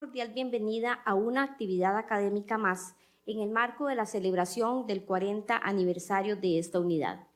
cordial bienvenida a una actividad académica más en el marco de la celebración del 40 aniversario de esta unidad.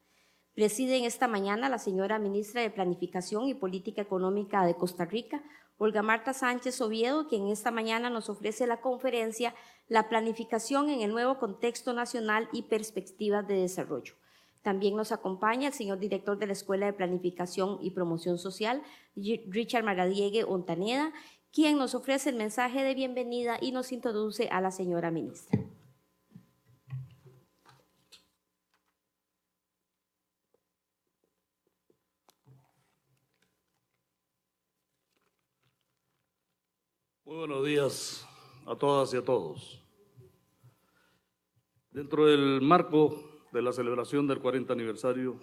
Preside en esta mañana la señora Ministra de Planificación y Política Económica de Costa Rica, Olga Marta Sánchez Oviedo, quien esta mañana nos ofrece la conferencia La planificación en el nuevo contexto nacional y perspectivas de desarrollo. También nos acompaña el señor director de la Escuela de Planificación y Promoción Social, Richard Maradiegue Ontaneda, quien nos ofrece el mensaje de bienvenida y nos introduce a la señora ministra. Muy buenos días a todas y a todos. Dentro del marco de la celebración del 40 aniversario,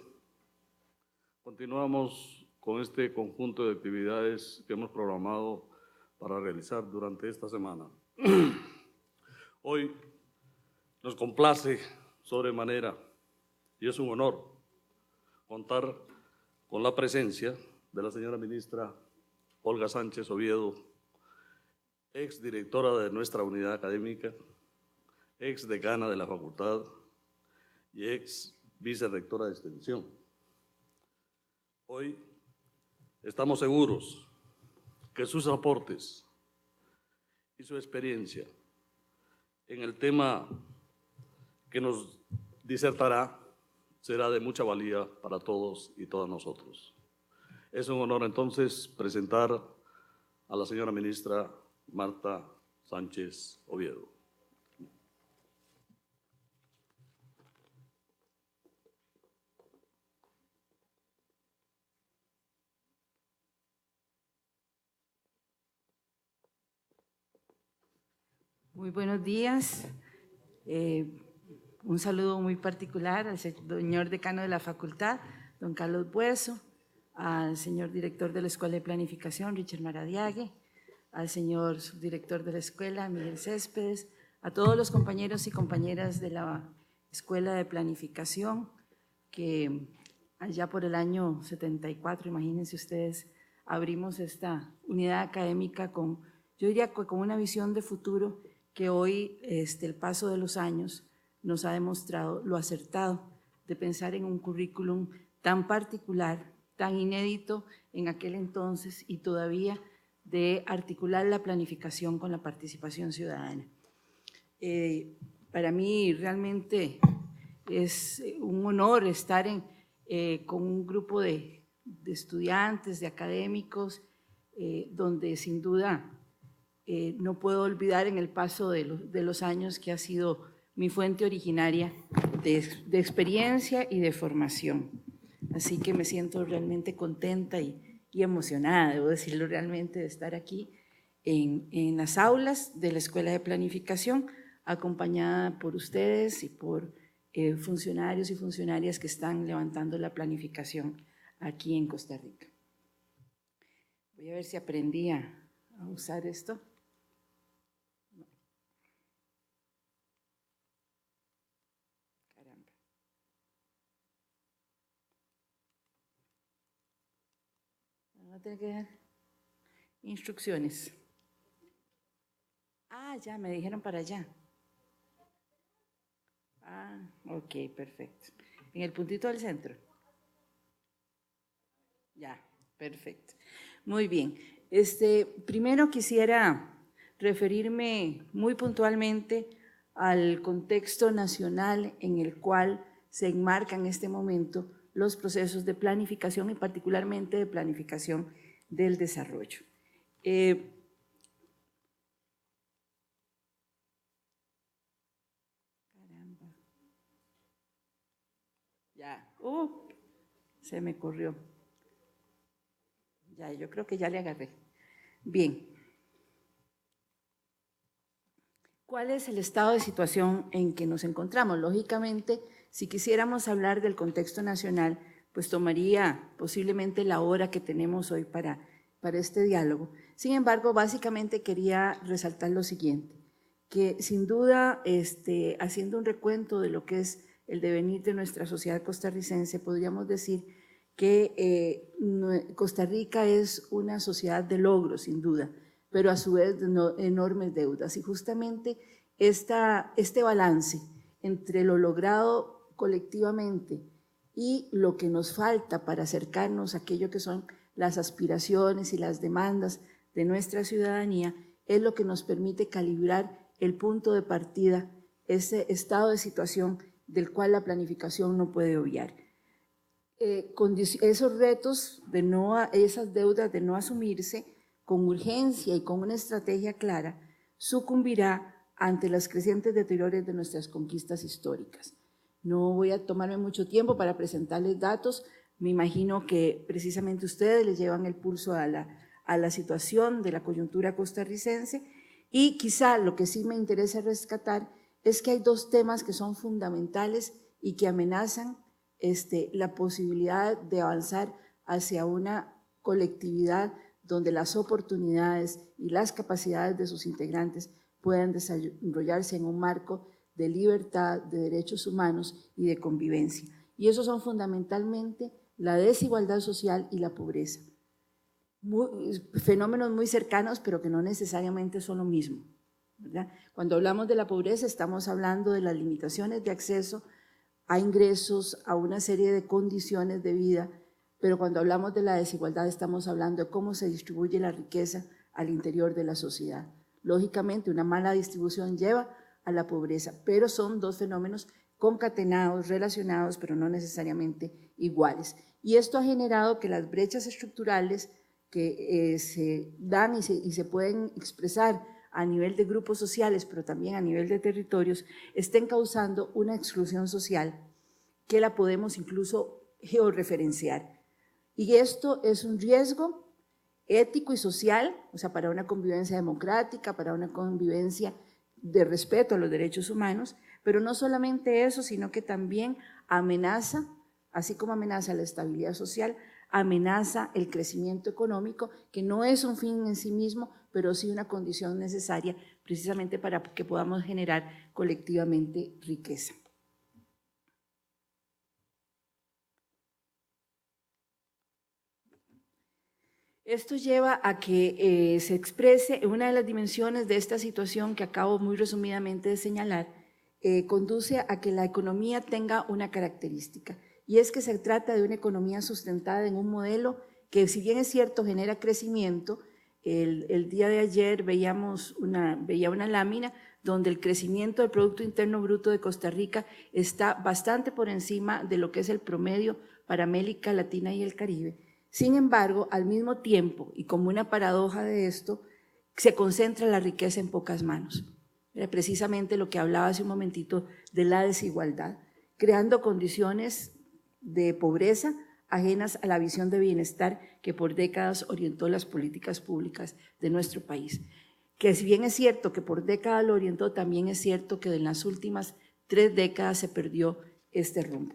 continuamos con este conjunto de actividades que hemos programado para realizar durante esta semana. Hoy nos complace sobremanera y es un honor contar con la presencia de la señora ministra Olga Sánchez Oviedo, ex directora de nuestra unidad académica, ex decana de la facultad y ex vicerrectora de extensión. Hoy estamos seguros que sus aportes y su experiencia en el tema que nos disertará será de mucha valía para todos y todas nosotros. Es un honor entonces presentar a la señora ministra Marta Sánchez Oviedo. Muy buenos días. Un saludo muy particular al señor decano de la facultad, don Carlos Bueso, al señor director de la Escuela de Planificación, Richard Maradiague, al señor subdirector de la escuela, Miguel Céspedes, a todos los compañeros y compañeras de la Escuela de Planificación, que allá por el año 74, imagínense ustedes, abrimos esta unidad académica con, yo diría, con una visión de futuro que hoy, el paso de los años, nos ha demostrado lo acertado de pensar en un currículum tan particular, tan inédito en aquel entonces y todavía de articular la planificación con la participación ciudadana. Para mí realmente es un honor estar con un grupo de estudiantes, de académicos, donde sin duda no puedo olvidar en el paso de los años que ha sido mi fuente originaria de experiencia y de formación. Así que me siento realmente contenta y emocionada, debo decirlo realmente, de estar aquí en las aulas de la Escuela de Planificación, acompañada por ustedes y por funcionarios y funcionarias que están levantando la planificación aquí en Costa Rica. Voy a ver si aprendí a usar esto. Caramba. Voy a tener que dar instrucciones. Ah, ya, me dijeron para allá. Ah, ok, perfecto. En el puntito del centro. Ya, perfecto. Muy bien. Primero quisiera referirme muy puntualmente al contexto nacional en el cual se enmarcan en este momento los procesos de planificación y particularmente de planificación del desarrollo. Caramba. Ya, se me corrió. Ya, yo creo que ya le agarré. Bien. ¿Cuál es el estado de situación en que nos encontramos? Lógicamente, si quisiéramos hablar del contexto nacional, pues tomaría posiblemente la hora que tenemos hoy para este diálogo. Sin embargo, básicamente quería resaltar lo siguiente, que sin duda, haciendo un recuento de lo que es el devenir de nuestra sociedad costarricense, podríamos decir que Costa Rica es una sociedad de logros, sin duda. pero a su vez enormes deudas. Y justamente este balance entre lo logrado colectivamente y lo que nos falta para acercarnos a aquello que son las aspiraciones y las demandas de nuestra ciudadanía es lo que nos permite calibrar el punto de partida, ese estado de situación del cual la planificación no puede obviar. Esos retos, esas deudas de no asumirse con urgencia y con una estrategia clara, sucumbirá ante los crecientes deterioros de nuestras conquistas históricas. No voy a tomarme mucho tiempo para presentarles datos, me imagino que precisamente ustedes les llevan el pulso a la situación de la coyuntura costarricense, y quizá lo que sí me interesa rescatar es que hay dos temas que son fundamentales y que amenazan la posibilidad de avanzar hacia una colectividad donde las oportunidades y las capacidades de sus integrantes puedan desarrollarse en un marco de libertad, de derechos humanos y de convivencia. Y esos son fundamentalmente la desigualdad social y la pobreza. Fenómenos muy cercanos, pero que no necesariamente son lo mismo, ¿verdad? Cuando hablamos de la pobreza estamos hablando de las limitaciones de acceso a ingresos, a una serie de condiciones de vida, pero cuando hablamos de la desigualdad estamos hablando de cómo se distribuye la riqueza al interior de la sociedad. Lógicamente, una mala distribución lleva a la pobreza, pero son dos fenómenos concatenados, relacionados, pero no necesariamente iguales. Y esto ha generado que las brechas estructurales que se dan y se pueden expresar a nivel de grupos sociales, pero también a nivel de territorios, estén causando una exclusión social que la podemos incluso georreferenciar. Y esto es un riesgo ético y social, o sea, para una convivencia democrática, para una convivencia de respeto a los derechos humanos, pero no solamente eso, sino que también amenaza, así como amenaza la estabilidad social, amenaza el crecimiento económico, que no es un fin en sí mismo, pero sí una condición necesaria precisamente para que podamos generar colectivamente riqueza. Esto lleva a que se exprese una de las dimensiones de esta situación que acabo muy resumidamente de señalar, conduce a que la economía tenga una característica, y es que se trata de una economía sustentada en un modelo que, si bien es cierto, genera crecimiento. El día de ayer veía una lámina donde el crecimiento del Producto Interno Bruto de Costa Rica está bastante por encima de lo que es el promedio para América Latina y el Caribe. Sin embargo, al mismo tiempo, y como una paradoja de esto, se concentra la riqueza en pocas manos. Era precisamente lo que hablaba hace un momentito de la desigualdad, creando condiciones de pobreza ajenas a la visión de bienestar que por décadas orientó las políticas públicas de nuestro país. Que si bien es cierto que por décadas lo orientó, también es cierto que en las últimas 3 décadas se perdió este rumbo.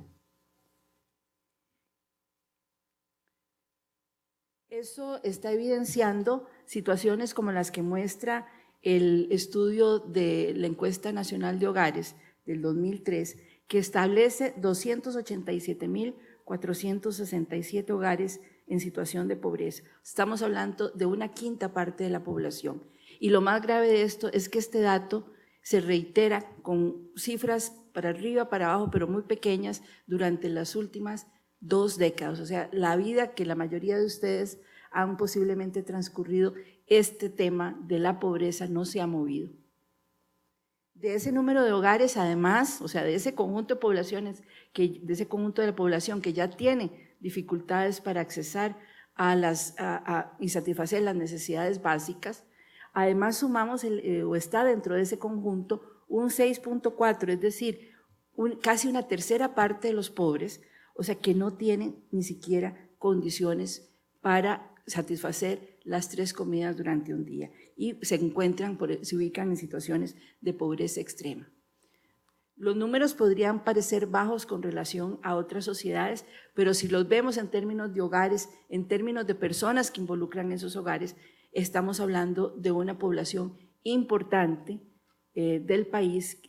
Eso está evidenciando situaciones como las que muestra el estudio de la Encuesta Nacional de Hogares del 2003, que establece 287.467 hogares en situación de pobreza. Estamos hablando de una quinta parte de la población. Y lo más grave de esto es que este dato se reitera con cifras para arriba, para abajo, pero muy pequeñas durante las últimas 2 décadas. O sea, la vida que la mayoría de ustedes han posiblemente transcurrido, este tema de la pobreza no se ha movido. De ese número de hogares, además, o sea, de ese conjunto de poblaciones, de ese conjunto de la población que ya tiene dificultades para accesar y satisfacer las necesidades básicas, además sumamos, o está dentro de ese conjunto, un 6.4, es decir, casi una tercera parte de los pobres, o sea, que no tienen ni siquiera condiciones para satisfacer las 3 comidas durante un día y se ubican en situaciones de pobreza extrema. Los números podrían parecer bajos con relación a otras sociedades, pero si los vemos en términos de hogares, en términos de personas que involucran esos hogares, estamos hablando de una población importante del país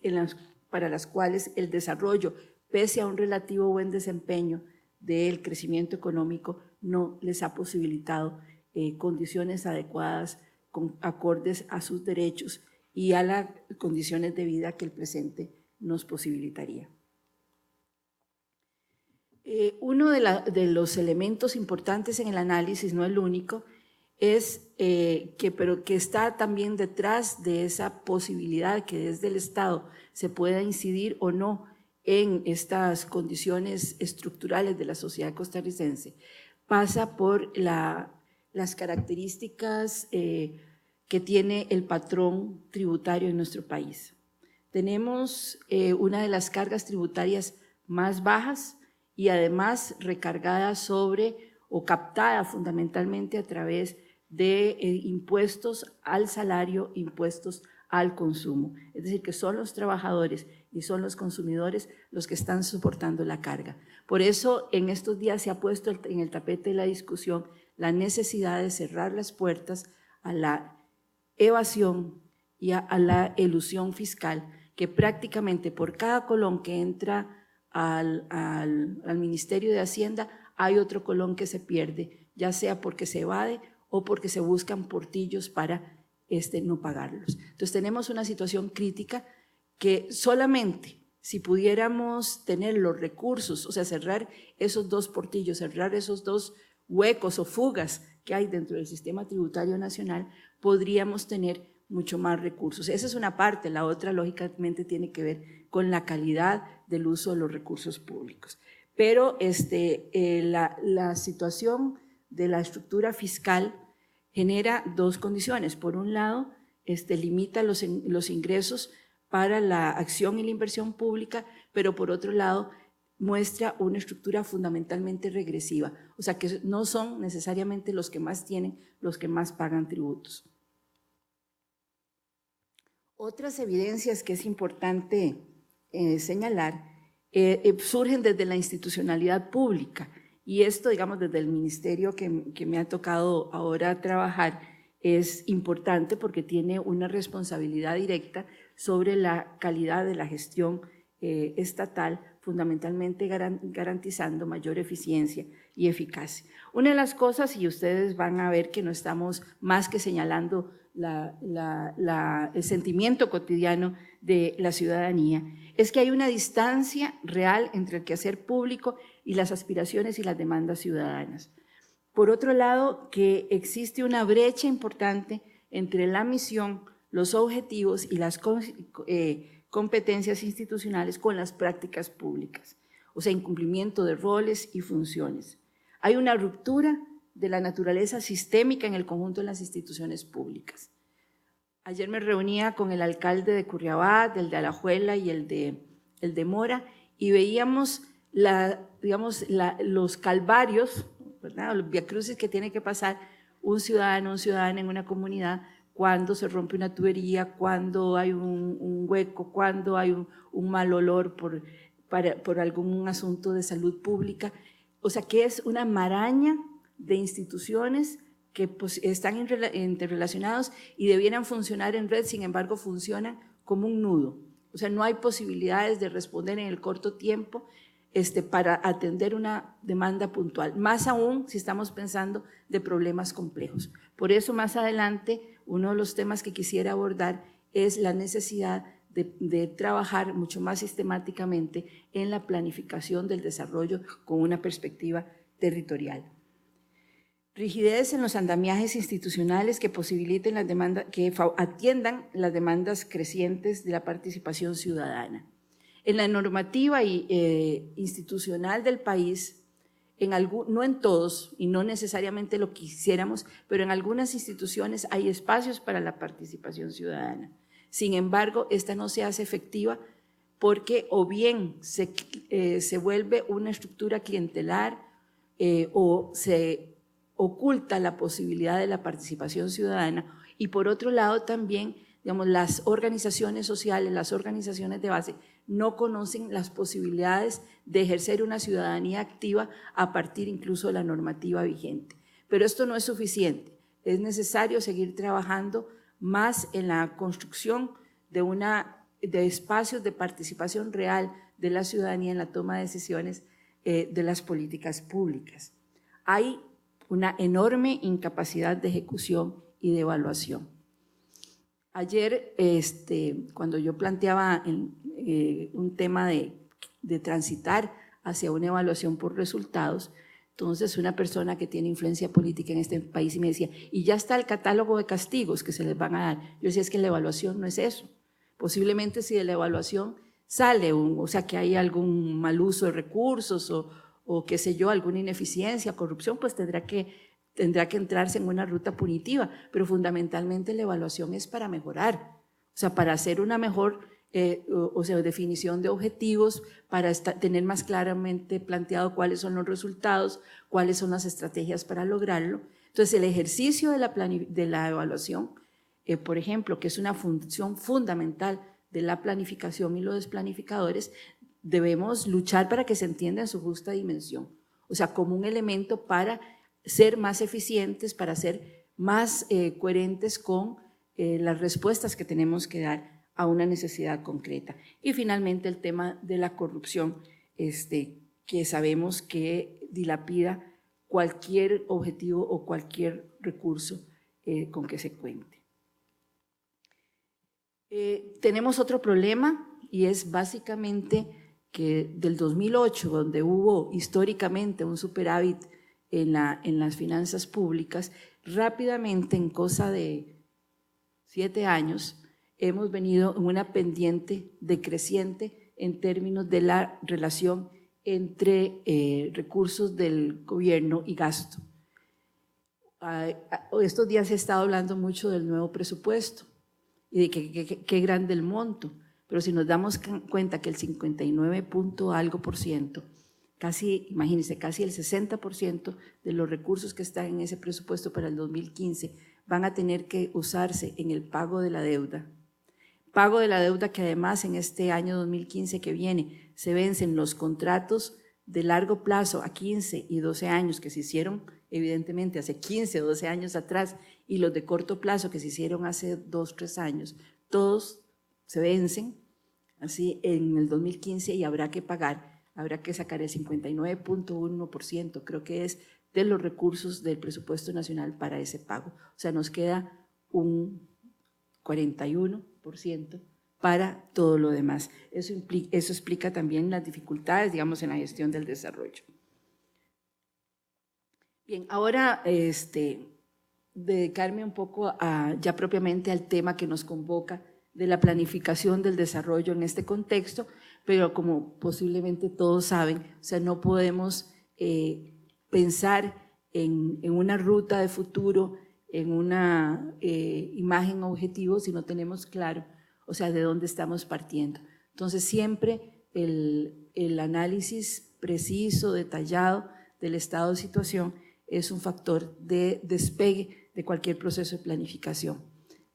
para las cuales el desarrollo, pese a un relativo buen desempeño del crecimiento económico, no les ha posibilitado condiciones adecuadas acordes a sus derechos y a las condiciones de vida que el presente nos posibilitaría. Uno de los elementos importantes en el análisis, no el único, es que está también detrás de esa posibilidad que desde el Estado se pueda incidir o no en estas condiciones estructurales de la sociedad costarricense, pasa por las características que tiene el patrón tributario en nuestro país. Tenemos una de las cargas tributarias más bajas y además recargada sobre o captada fundamentalmente a través de impuestos al salario, impuestos al consumo. Es decir, que son los trabajadores y son los consumidores los que están soportando la carga. Por eso, en estos días se ha puesto en el tapete de la discusión la necesidad de cerrar las puertas a la evasión y a la elusión fiscal, que prácticamente por cada colón que entra al Ministerio de Hacienda hay otro colón que se pierde, ya sea porque se evade o porque se buscan portillos para no pagarlos. Entonces tenemos una situación crítica que solamente si pudiéramos tener los recursos, o sea, cerrar esos dos portillos, cerrar esos dos huecos o fugas que hay dentro del sistema tributario nacional, podríamos tener mucho más recursos. Esa es una parte, la otra lógicamente tiene que ver con la calidad del uso de los recursos públicos. Pero la situación de la estructura fiscal genera dos condiciones. Por un lado, limita los ingresos para la acción y la inversión pública, pero por otro lado muestra una estructura fundamentalmente regresiva, o sea que no son necesariamente los que más tienen los que más pagan tributos. Otras evidencias que es importante señalar surgen desde la institucionalidad pública, y esto, digamos, desde el ministerio que me ha tocado ahora trabajar es importante porque tiene una responsabilidad directa sobre la calidad de la gestión estatal, fundamentalmente garantizando mayor eficiencia y eficacia. Una de las cosas, y ustedes van a ver que no estamos más que señalando el sentimiento cotidiano de la ciudadanía, es que hay una distancia real entre el quehacer público y las aspiraciones y las demandas ciudadanas. Por otro lado, que existe una brecha importante entre la misión, los objetivos y las competencias institucionales con las prácticas públicas, o sea, incumplimiento de roles y funciones. Hay una ruptura de la naturaleza sistémica en el conjunto de las instituciones públicas. Ayer me reunía con el alcalde de Curriabat, el de Alajuela y el de Mora, y veíamos los calvarios, ¿verdad? Los viacrucis que tiene que pasar un ciudadano o ciudadana en una comunidad cuando se rompe una tubería, cuando hay un hueco, cuando hay un mal olor por algún asunto de salud pública. O sea, que es una maraña de instituciones que pues, están interrelacionados y debieran funcionar en red, sin embargo funcionan como un nudo. O sea, no hay posibilidades de responder en el corto tiempo para atender una demanda puntual, más aún si estamos pensando de problemas complejos. Por eso más adelante uno de los temas que quisiera abordar es la necesidad de trabajar mucho más sistemáticamente en la planificación del desarrollo con una perspectiva territorial. Rigidez en los andamiajes institucionales que posibiliten las demandas, que atiendan las demandas crecientes de la participación ciudadana. En la normativa institucional del país, no en todos y no necesariamente lo quisiéramos, pero en algunas instituciones hay espacios para la participación ciudadana. Sin embargo, esta no se hace efectiva porque o bien se vuelve una estructura clientelar o se oculta la posibilidad de la participación ciudadana, y por otro lado también, digamos, las organizaciones sociales, las organizaciones de base no conocen las posibilidades de ejercer una ciudadanía activa a partir incluso de la normativa vigente. Pero esto no es suficiente, es necesario seguir trabajando más en la construcción de espacios de participación real de la ciudadanía en la toma de decisiones de las políticas públicas. Hay una enorme incapacidad de ejecución y de evaluación. Ayer, cuando yo planteaba un tema de transitar hacia una evaluación por resultados, entonces una persona que tiene influencia política en este país y me decía, y ya está el catálogo de castigos que se les van a dar. Yo decía, es que la evaluación no es eso. Posiblemente si de la evaluación sale, o sea, que hay algún mal uso de recursos o qué sé yo, alguna ineficiencia, corrupción, pues tendrá que entrarse en una ruta punitiva, pero fundamentalmente la evaluación es para mejorar, o sea, para hacer una mejor definición de objetivos, para tener más claramente planteado cuáles son los resultados, cuáles son las estrategias para lograrlo. Entonces, el ejercicio de la evaluación, por ejemplo, que es una función fundamental de la planificación y los planificadores, debemos luchar para que se entienda en su justa dimensión, o sea, como un elemento para ser más eficientes, para ser más coherentes con las respuestas que tenemos que dar a una necesidad concreta. Y finalmente el tema de la corrupción, que sabemos que dilapida cualquier objetivo o cualquier recurso con que se cuente. Tenemos otro problema y es básicamente que del 2008, donde hubo históricamente un superávit en las finanzas públicas, rápidamente en cosa de 7 años hemos venido en una pendiente decreciente en términos de la relación entre recursos del gobierno y gasto. Estos días se ha estado hablando mucho del nuevo presupuesto y de qué grande el monto, pero si nos damos cuenta que el 59 punto algo por ciento, casi, imagínense, casi el 60% de los recursos que están en ese presupuesto para el 2015 van a tener que usarse en el pago de la deuda. Pago de la deuda que además en este año 2015 que viene se vencen los contratos de largo plazo a 15 y 12 años que se hicieron evidentemente hace 15 o 12 años atrás y los de corto plazo que se hicieron hace 2 o 3 años, todos se vencen así en el 2015 y habrá que pagar, habrá que sacar el 59.1%, creo que es de los recursos del presupuesto nacional para ese pago. O sea, nos queda un 41% para todo lo demás. Eso explica también las dificultades, digamos, en la gestión del desarrollo. Bien, ahora dedicarme un poco ya propiamente al tema que nos convoca de la planificación del desarrollo en este contexto, pero como posiblemente todos saben, o sea, no podemos pensar en una ruta de futuro, en una imagen objetivo si no tenemos claro, o sea, de dónde estamos partiendo. Entonces, siempre el análisis preciso, detallado del estado de situación es un factor de despegue de cualquier proceso de planificación.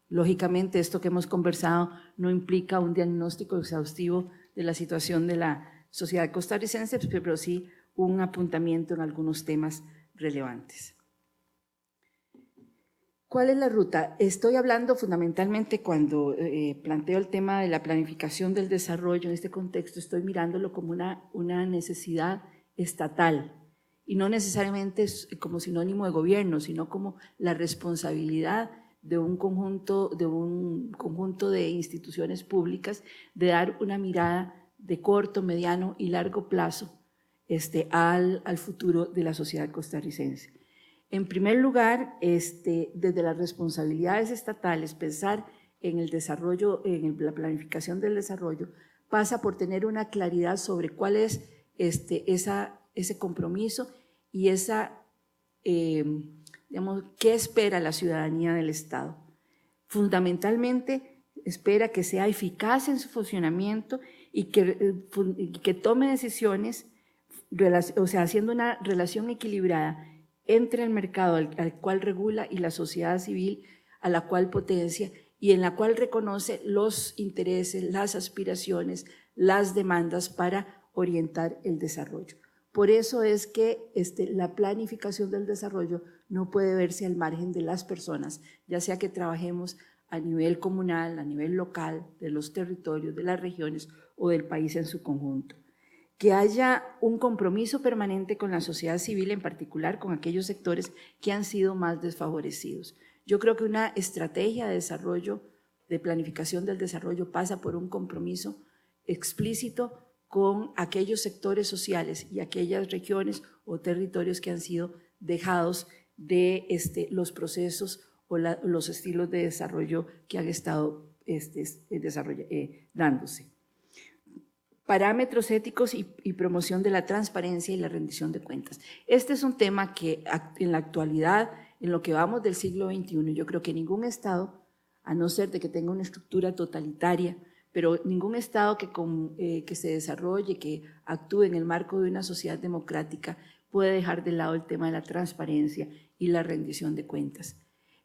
Lógicamente, esto que hemos conversado no implica un diagnóstico exhaustivo de la situación de la sociedad costarricense, pero sí un apuntamiento en algunos temas relevantes. ¿Cuál es la ruta? Estoy hablando fundamentalmente cuando planteo el tema de la planificación del desarrollo en este contexto, estoy mirándolo como una necesidad estatal y no necesariamente como sinónimo de gobierno, sino como la responsabilidad de un conjunto de instituciones públicas de dar una mirada de corto, mediano y largo plazo al futuro de la sociedad costarricense. En primer lugar, desde las responsabilidades estatales, pensar en el desarrollo, en la planificación del desarrollo, pasa por tener una claridad sobre cuál es ese compromiso y digamos, qué espera la ciudadanía del Estado. Fundamentalmente, espera que sea eficaz en su funcionamiento y que tome decisiones, o sea, haciendo una relación equilibrada entre el mercado al cual regula y la sociedad civil a la cual potencia y en la cual reconoce los intereses, las aspiraciones, las demandas para orientar el desarrollo. Por eso es que la planificación del desarrollo no puede verse al margen de las personas, ya sea que trabajemos a nivel comunal, a nivel local, de los territorios, de las regiones o del país en su conjunto. Que haya un compromiso permanente con la sociedad civil, en particular con aquellos sectores que han sido más desfavorecidos. Yo creo que una estrategia de desarrollo, de planificación del desarrollo, pasa por un compromiso explícito con aquellos sectores sociales y aquellas regiones o territorios que han sido dejados de los procesos o los estilos de desarrollo que han estado dándose. Parámetros éticos y promoción de la transparencia y la rendición de cuentas. Este es un tema que en la actualidad, en lo que vamos del siglo XXI, yo creo que ningún Estado, a no ser de que tenga una estructura totalitaria, pero ningún Estado que se desarrolle, que actúe en el marco de una sociedad democrática, puede dejar de lado el tema de la transparencia y la rendición de cuentas.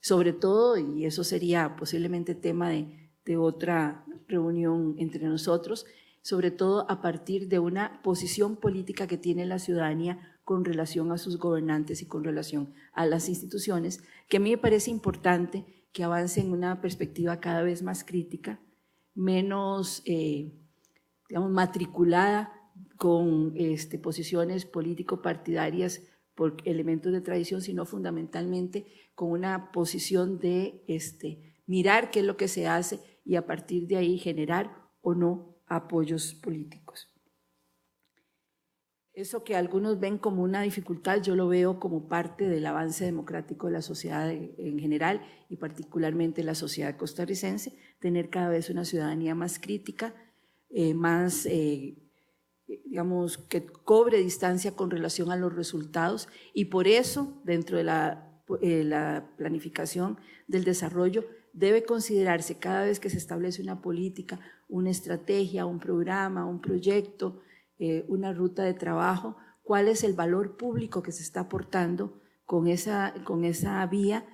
Sobre todo, y eso sería posiblemente tema de otra reunión entre nosotros, sobre todo a partir de una posición política que tiene la ciudadanía con relación a sus gobernantes y con relación a las instituciones, que a mí me parece importante que avance en una perspectiva cada vez más crítica, menos, digamos, matriculada con posiciones político-partidarias por elementos de tradición, sino fundamentalmente con una posición de mirar qué es lo que se hace y a partir de ahí generar o no apoyos políticos. Eso que algunos ven como una dificultad, yo lo veo como parte del avance democrático de la sociedad en general y particularmente la sociedad costarricense, tener cada vez una ciudadanía más crítica, más, digamos, que cobre distancia con relación a los resultados y por eso dentro de la planificación del desarrollo debe considerarse cada vez que se establece una política, una estrategia, un programa, un proyecto, una ruta de trabajo, cuál es el valor público que se está aportando con esa vía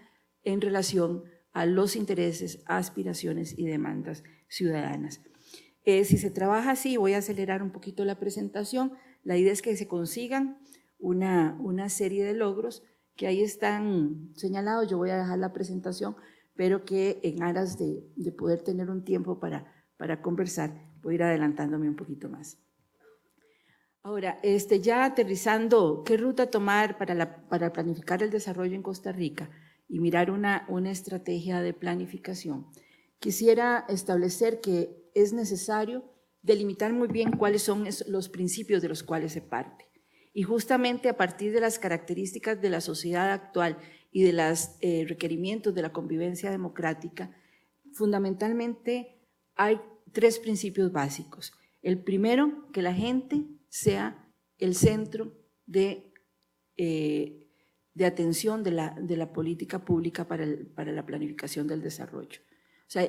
en relación a los intereses, aspiraciones y demandas ciudadanas. Si se trabaja así, voy a acelerar un poquito la presentación, la idea es que se consigan una serie de logros que ahí están señalados, yo voy a dejar la presentación, pero que en aras de poder tener un tiempo para conversar, voy a ir adelantándome un poquito más. Ahora, ya aterrizando, ¿qué ruta tomar para planificar el desarrollo en Costa Rica y mirar una estrategia de planificación? Quisiera establecer que es necesario delimitar muy bien cuáles son los principios de los cuales se parte. Y justamente a partir de las características de la sociedad actual y de los requerimientos de la convivencia democrática, fundamentalmente hay tres principios básicos. El primero, que la gente sea el centro de atención de la política pública para la planificación del desarrollo. O sea,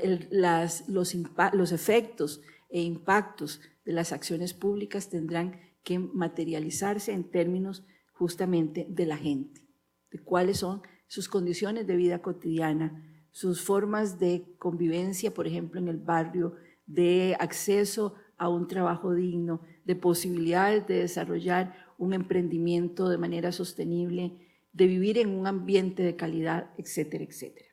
los efectos e impactos de las acciones públicas tendrán que materializarse en términos justamente de la gente, de cuáles son sus condiciones de vida cotidiana, sus formas de convivencia, por ejemplo, en el barrio, de acceso a un trabajo digno, de posibilidades de desarrollar un emprendimiento de manera sostenible, de vivir en un ambiente de calidad, etcétera, etcétera.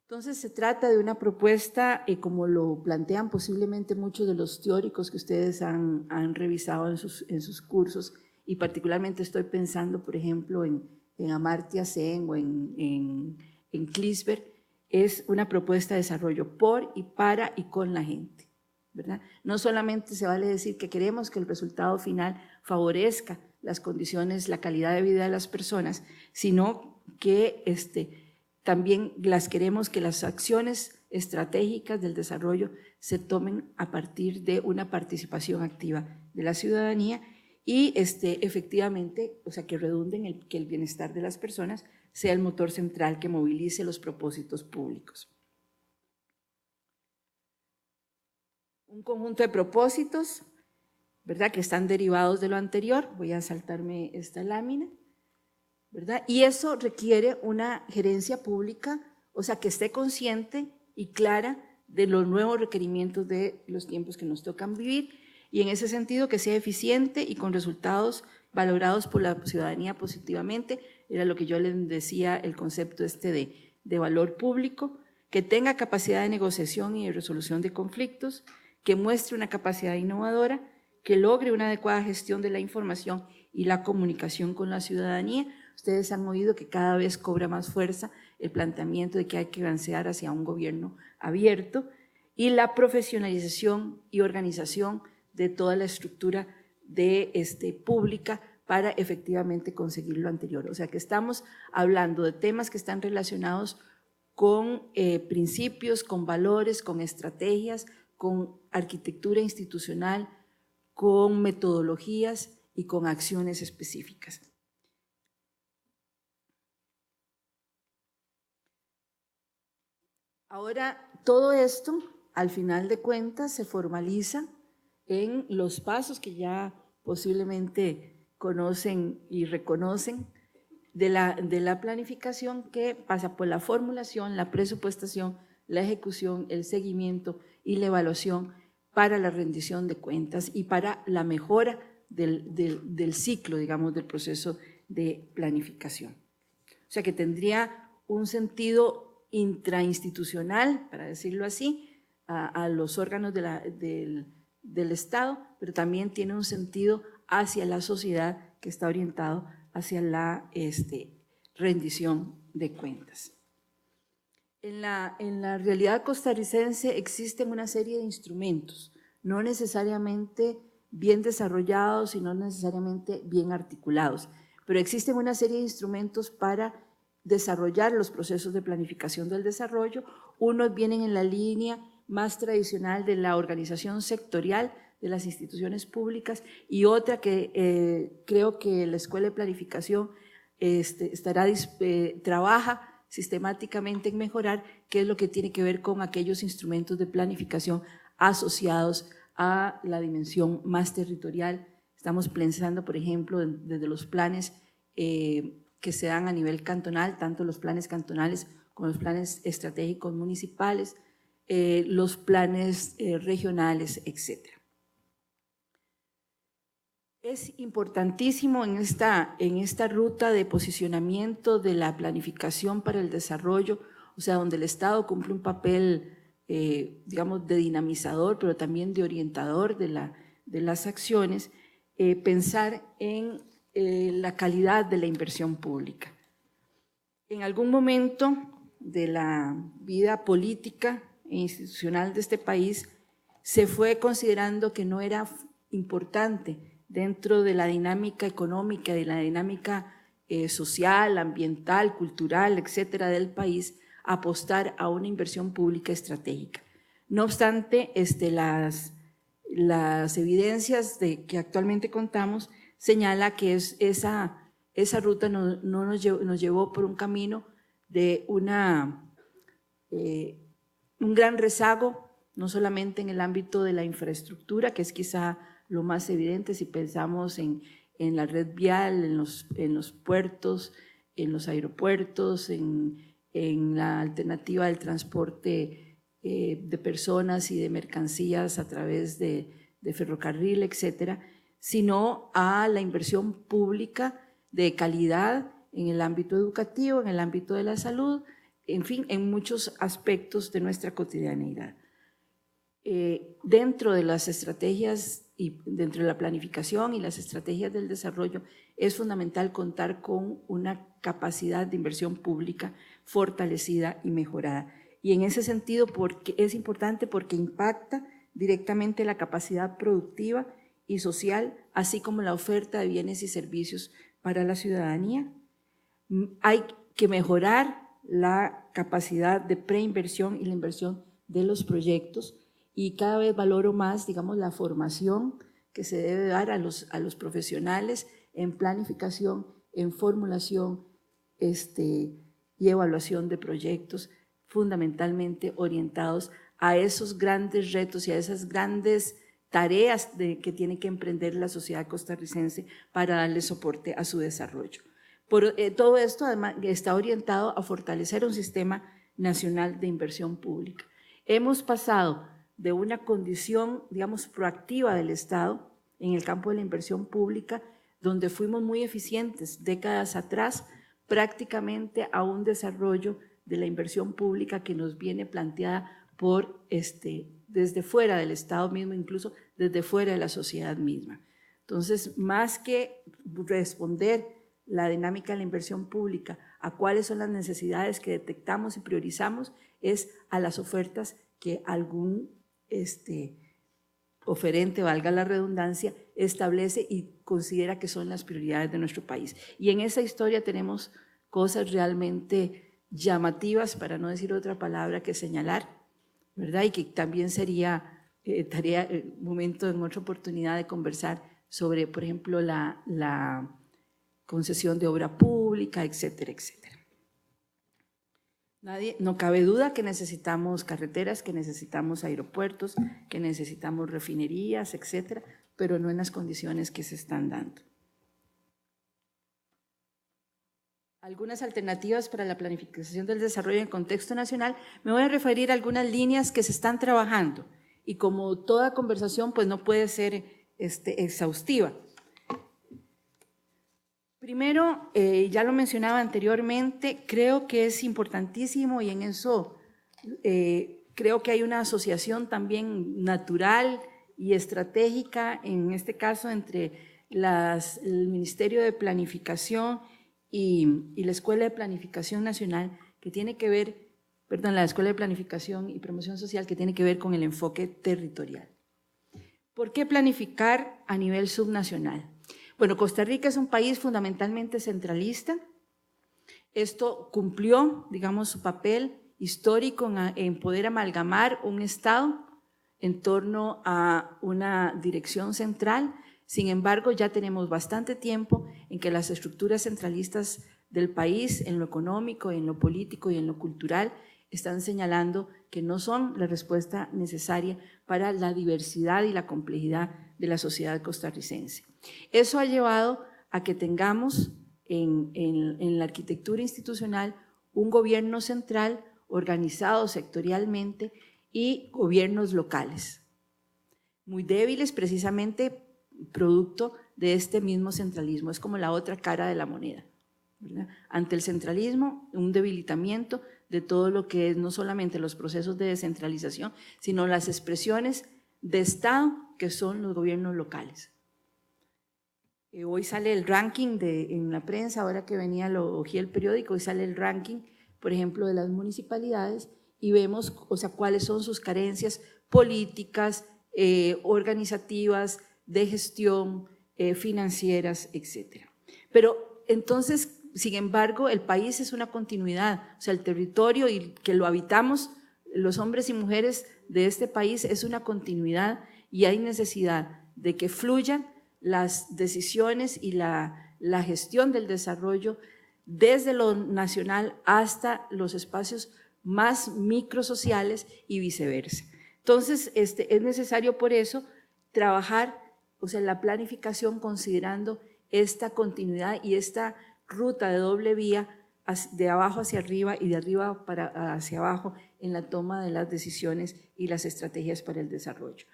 Entonces se trata de una propuesta, como lo plantean posiblemente muchos de los teóricos que ustedes han revisado en sus cursos, y particularmente estoy pensando, por ejemplo, en Amartya Sen o en Klisberg, es una propuesta de desarrollo por y para y con la gente, ¿verdad? No solamente se vale decir que queremos que el resultado final favorezca las condiciones, la calidad de vida de las personas, sino que también queremos que las acciones estratégicas del desarrollo se tomen a partir de una participación activa de la ciudadanía y efectivamente, o sea, que redunden que el bienestar de las personas sea el motor central que movilice los propósitos públicos. Un conjunto de propósitos, ¿verdad?, que están derivados de lo anterior. Voy a saltarme esta lámina, ¿verdad? Y eso requiere una gerencia pública, o sea, que esté consciente y clara de los nuevos requerimientos de los tiempos que nos tocan vivir y en ese sentido que sea eficiente y con resultados valorados por la ciudadanía positivamente. Era lo que yo les decía, el concepto de valor público, que tenga capacidad de negociación y de resolución de conflictos, que muestre una capacidad innovadora, que logre una adecuada gestión de la información y la comunicación con la ciudadanía. Ustedes han oído que cada vez cobra más fuerza el planteamiento de que hay que avanzar hacia un gobierno abierto, y la profesionalización y organización de toda la estructura pública para efectivamente conseguir lo anterior. O sea que estamos hablando de temas que están relacionados con principios, con valores, con estrategias, con arquitectura institucional, con metodologías y con acciones específicas. Ahora, todo esto, al final de cuentas, se formaliza en los pasos que ya posiblemente conocen y reconocen de la planificación, que pasa por la formulación, la presupuestación, la ejecución, el seguimiento y la evaluación para la rendición de cuentas y para la mejora del ciclo, digamos, del proceso de planificación. O sea que tendría un sentido intrainstitucional, para decirlo así, a los órganos del Estado, pero también tiene un sentido hacia la sociedad que está orientado hacia la rendición de cuentas. En la realidad costarricense existen una serie de instrumentos, no necesariamente bien desarrollados y no necesariamente bien articulados, pero existen una serie de instrumentos para desarrollar los procesos de planificación del desarrollo. Unos vienen en la línea más tradicional de la organización sectorial de las instituciones públicas, y otra que creo que la Escuela de Planificación trabaja sistemáticamente en mejorar, que es lo que tiene que ver con aquellos instrumentos de planificación asociados a la dimensión más territorial. Estamos pensando, por ejemplo, desde los planes que se dan a nivel cantonal, tanto los planes cantonales como los planes estratégicos municipales, los planes regionales, etc. Es importantísimo en esta ruta de posicionamiento de la planificación para el desarrollo, o sea, donde el Estado cumple un papel, digamos, de dinamizador, pero también de orientador de las acciones, pensar en la calidad de la inversión pública. En algún momento de la vida política e institucional de este país se fue considerando que no era importante dentro de la dinámica económica, de la dinámica social, ambiental, cultural, etcétera, del país, apostar a una inversión pública estratégica. No obstante, las evidencias que actualmente contamos señala que esa ruta nos llevó por un camino de un gran rezago, no solamente en el ámbito de la infraestructura, que es quizá lo más evidente si pensamos en la red vial, en los puertos, en los aeropuertos, en la alternativa del transporte de personas y de mercancías a través de ferrocarril, etcétera, sino a la inversión pública de calidad en el ámbito educativo, en el ámbito de la salud, en fin, en muchos aspectos de nuestra cotidianeidad. Dentro de las estrategias y dentro de la planificación y las estrategias del desarrollo es fundamental contar con una capacidad de inversión pública fortalecida y mejorada. Y en ese sentido es importante porque impacta directamente la capacidad productiva y social, así como la oferta de bienes y servicios para la ciudadanía. Hay que mejorar la capacidad de preinversión y la inversión de los proyectos, y cada vez valoro más, digamos, la formación que se debe dar a los profesionales en planificación, en formulación y evaluación de proyectos, fundamentalmente orientados a esos grandes retos y a esas grandes tareas que tiene que emprender la sociedad costarricense para darle soporte a su desarrollo. Todo esto además está orientado a fortalecer un sistema nacional de inversión pública. Hemos pasado de una condición, digamos, proactiva del Estado en el campo de la inversión pública, donde fuimos muy eficientes décadas atrás, prácticamente a un desarrollo de la inversión pública que nos viene planteada por desde fuera del Estado mismo, incluso desde fuera de la sociedad misma. Entonces, más que responder la dinámica de la inversión pública a cuáles son las necesidades que detectamos y priorizamos, es a las ofertas que algún oferente, valga la redundancia, establece y considera que son las prioridades de nuestro país. Y en esa historia tenemos cosas realmente llamativas, para no decir otra palabra que señalar, ¿verdad? Y que también sería tarea, momento en otra oportunidad de conversar sobre, por ejemplo, la concesión de obra pública, etcétera, etcétera. No cabe duda que necesitamos carreteras, que necesitamos aeropuertos, que necesitamos refinerías, etcétera, pero no en las condiciones que se están dando. Algunas alternativas para la planificación del desarrollo en contexto nacional. Me voy a referir a algunas líneas que se están trabajando y como toda conversación pues no puede ser exhaustiva. Primero, ya lo mencionaba anteriormente, creo que es importantísimo y en eso creo que hay una asociación también natural y estratégica, en este caso entre el Ministerio de Planificación y la Escuela de Planificación Nacional, que tiene que ver, la Escuela de Planificación y Promoción Social, que tiene que ver con el enfoque territorial. ¿Por qué planificar a nivel subnacional? Bueno, Costa Rica es un país fundamentalmente centralista. Esto cumplió, digamos, su papel histórico en poder amalgamar un Estado en torno a una dirección central. Sin embargo, ya tenemos bastante tiempo en que las estructuras centralistas del país, en lo económico, en lo político y en lo cultural, están señalando que no son la respuesta necesaria para la diversidad y la complejidad de la sociedad costarricense. Eso ha llevado a que tengamos en la arquitectura institucional un gobierno central organizado sectorialmente y gobiernos locales, muy débiles precisamente producto de este mismo centralismo. Es como la otra cara de la moneda, ¿verdad? Ante el centralismo, un debilitamiento de todo lo que es no solamente los procesos de descentralización, sino las expresiones de Estado que son los gobiernos locales. Hoy sale el ranking en la prensa, ahora que venía, lo ojeé el periódico, hoy sale el ranking, por ejemplo, de las municipalidades y vemos, o sea, cuáles son sus carencias políticas, organizativas, de gestión, financieras, etcétera. Pero entonces, sin embargo, el país es una continuidad, o sea, el territorio y que lo habitamos, los hombres y mujeres de este país es una continuidad y hay necesidad de que fluyan las decisiones y la gestión del desarrollo desde lo nacional hasta los espacios más microsociales y viceversa. Entonces, es necesario por eso trabajar, o sea, la planificación considerando esta continuidad y esta ruta de doble vía de abajo hacia arriba y de arriba hacia abajo en la toma de las decisiones y las estrategias para el desarrollo.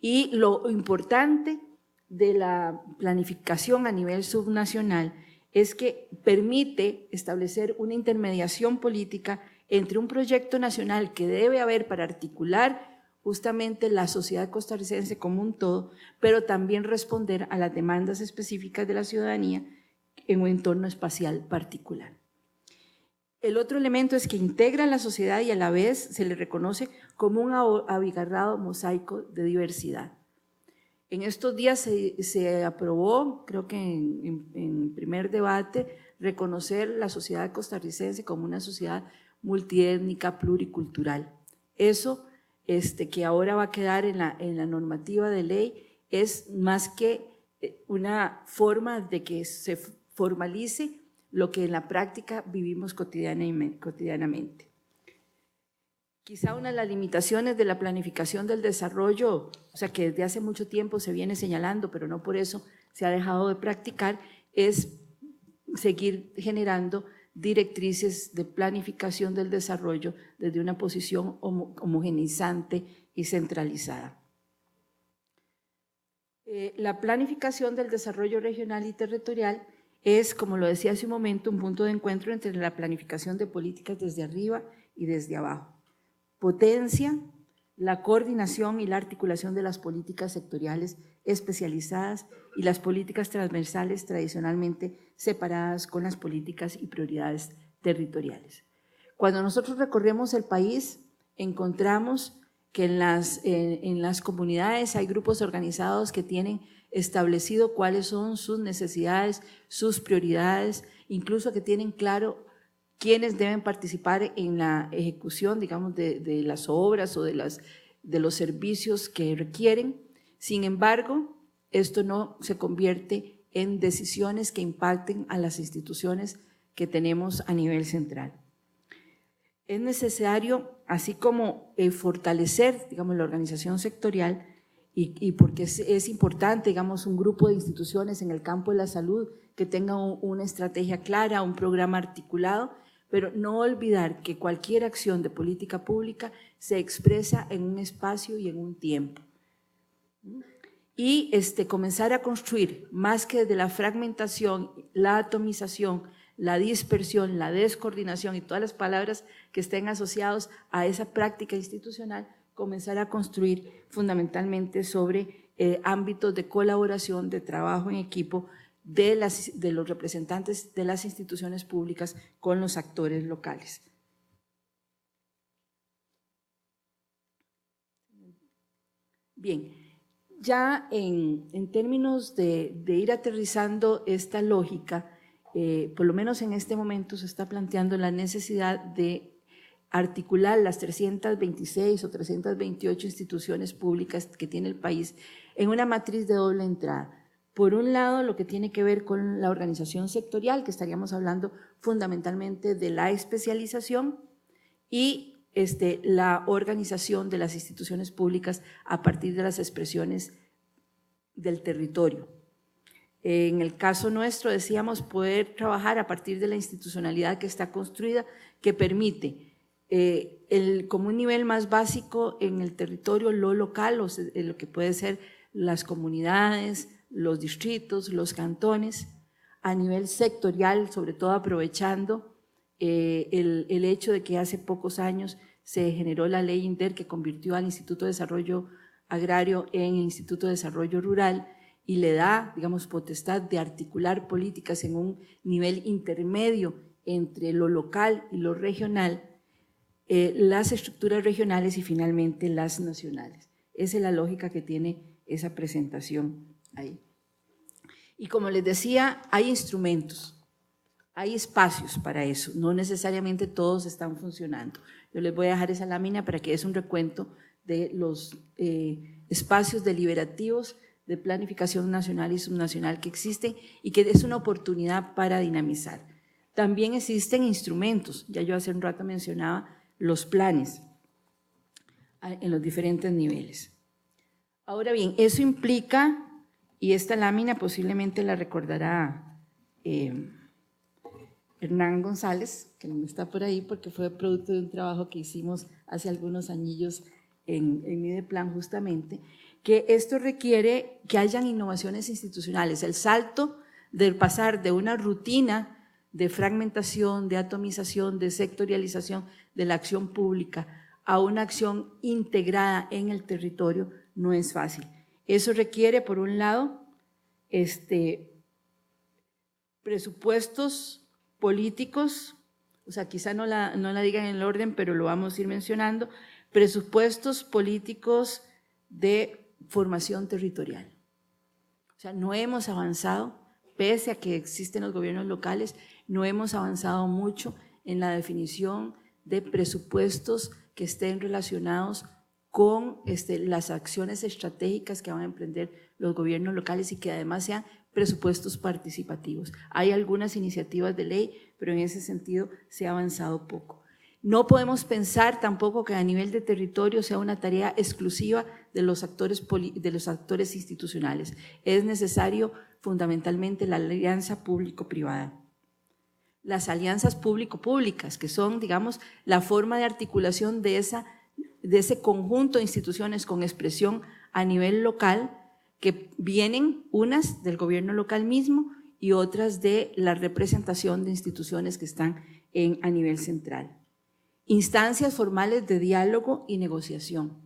Y lo importante de la planificación a nivel subnacional es que permite establecer una intermediación política entre un proyecto nacional que debe haber para articular justamente la sociedad costarricense como un todo, pero también responder a las demandas específicas de la ciudadanía en un entorno espacial particular. El otro elemento es que integra a la sociedad y a la vez se le reconoce como un abigarrado mosaico de diversidad. En estos días se aprobó, creo que en primer debate, reconocer la sociedad costarricense como una sociedad multiétnica, pluricultural. Eso que ahora va a quedar en la normativa de ley es más que una forma de que se formalice lo que en la práctica vivimos cotidianamente. Quizá una de las limitaciones de la planificación del desarrollo, o sea que desde hace mucho tiempo se viene señalando, pero no por eso se ha dejado de practicar, es seguir generando directrices de planificación del desarrollo desde una posición homogeneizante y centralizada. La planificación del desarrollo regional y territorial es, como lo decía hace un momento, un punto de encuentro entre la planificación de políticas desde arriba y desde abajo. Potencia la coordinación y la articulación de las políticas sectoriales especializadas y las políticas transversales tradicionalmente separadas con las políticas y prioridades territoriales. Cuando nosotros recorremos el país, encontramos que en las comunidades hay grupos organizados que tienen establecido cuáles son sus necesidades, sus prioridades, incluso que tienen claro quiénes deben participar en la ejecución, digamos, de las obras o de los servicios que requieren. Sin embargo, esto no se convierte en decisiones que impacten a las instituciones que tenemos a nivel central. Es necesario, así como fortalecer, digamos, la organización sectorial y porque es importante, digamos, un grupo de instituciones en el campo de la salud que tengan una estrategia clara, un programa articulado, pero no olvidar que cualquier acción de política pública se expresa en un espacio y en un tiempo. Y comenzar a construir, más que desde la fragmentación, la atomización, la dispersión, la descoordinación y todas las palabras que estén asociados a esa práctica institucional, comenzar a construir fundamentalmente sobre ámbitos de colaboración, de trabajo en equipo de los representantes de las instituciones públicas con los actores locales. Bien, ya en términos de ir aterrizando esta lógica, por lo menos en este momento se está planteando la necesidad de articular las 326 o 328 instituciones públicas que tiene el país en una matriz de doble entrada. Por un lado, lo que tiene que ver con la organización sectorial, que estaríamos hablando fundamentalmente de la especialización, y la organización de las instituciones públicas a partir de las expresiones del territorio. En el caso nuestro decíamos poder trabajar a partir de la institucionalidad que está construida, que permite como un nivel más básico en el territorio, lo local, lo que puede ser las comunidades, los distritos, los cantones, a nivel sectorial, sobre todo aprovechando el hecho de que hace pocos años se generó la ley INDER que convirtió al Instituto de Desarrollo Agrario en el Instituto de Desarrollo Rural y le da, digamos, potestad de articular políticas en un nivel intermedio entre lo local y lo regional, las estructuras regionales y finalmente las nacionales. Esa es la lógica que tiene esa presentación ahí. Y como les decía, hay instrumentos, hay espacios para eso, no necesariamente todos están funcionando. Yo les voy a dejar esa lámina para que es un recuento de los espacios deliberativos de planificación nacional y subnacional que existen y que es una oportunidad para dinamizar. También existen instrumentos, ya yo hace un rato mencionaba los planes en los diferentes niveles. Ahora bien, eso implica, y esta lámina posiblemente la recordará Hernán González, que no está por ahí porque fue producto de un trabajo que hicimos hace algunos añillos en Mideplan justamente, que esto requiere que hayan innovaciones institucionales, el salto del pasar de una rutina de fragmentación, de atomización, de sectorialización de la acción pública a una acción integrada en el territorio no es fácil. Eso requiere, por un lado, presupuestos políticos, o sea, quizá no la digan en el orden, pero lo vamos a ir mencionando, presupuestos políticos de formación territorial. O sea, no hemos avanzado, pese a que existen los gobiernos locales, no hemos avanzado mucho en la definición de presupuestos que estén relacionados con las acciones estratégicas que van a emprender los gobiernos locales y que además sean presupuestos participativos. Hay algunas iniciativas de ley, pero en ese sentido se ha avanzado poco. No podemos pensar tampoco que a nivel de territorio sea una tarea exclusiva de los actores institucionales. Es necesario fundamentalmente la alianza público-privada. Las alianzas público-públicas, que son, digamos, la forma de articulación de ese conjunto de instituciones con expresión a nivel local, que vienen unas del gobierno local mismo y otras de la representación de instituciones que están a nivel central. Instancias formales de diálogo y negociación,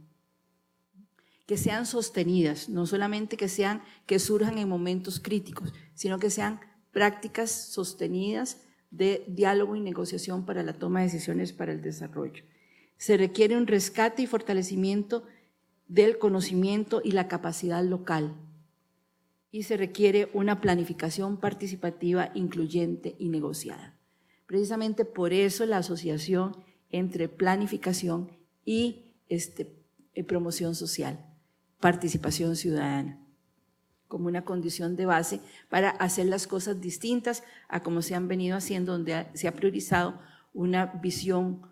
que sean sostenidas, no solamente que surjan en momentos críticos, sino que sean prácticas sostenidas de diálogo y negociación para la toma de decisiones para el desarrollo. Se requiere un rescate y fortalecimiento del conocimiento y la capacidad local, y se requiere una planificación participativa, incluyente y negociada. Precisamente por eso la asociación entre planificación y promoción social, participación ciudadana, como una condición de base para hacer las cosas distintas a como se han venido haciendo, donde se ha priorizado una visión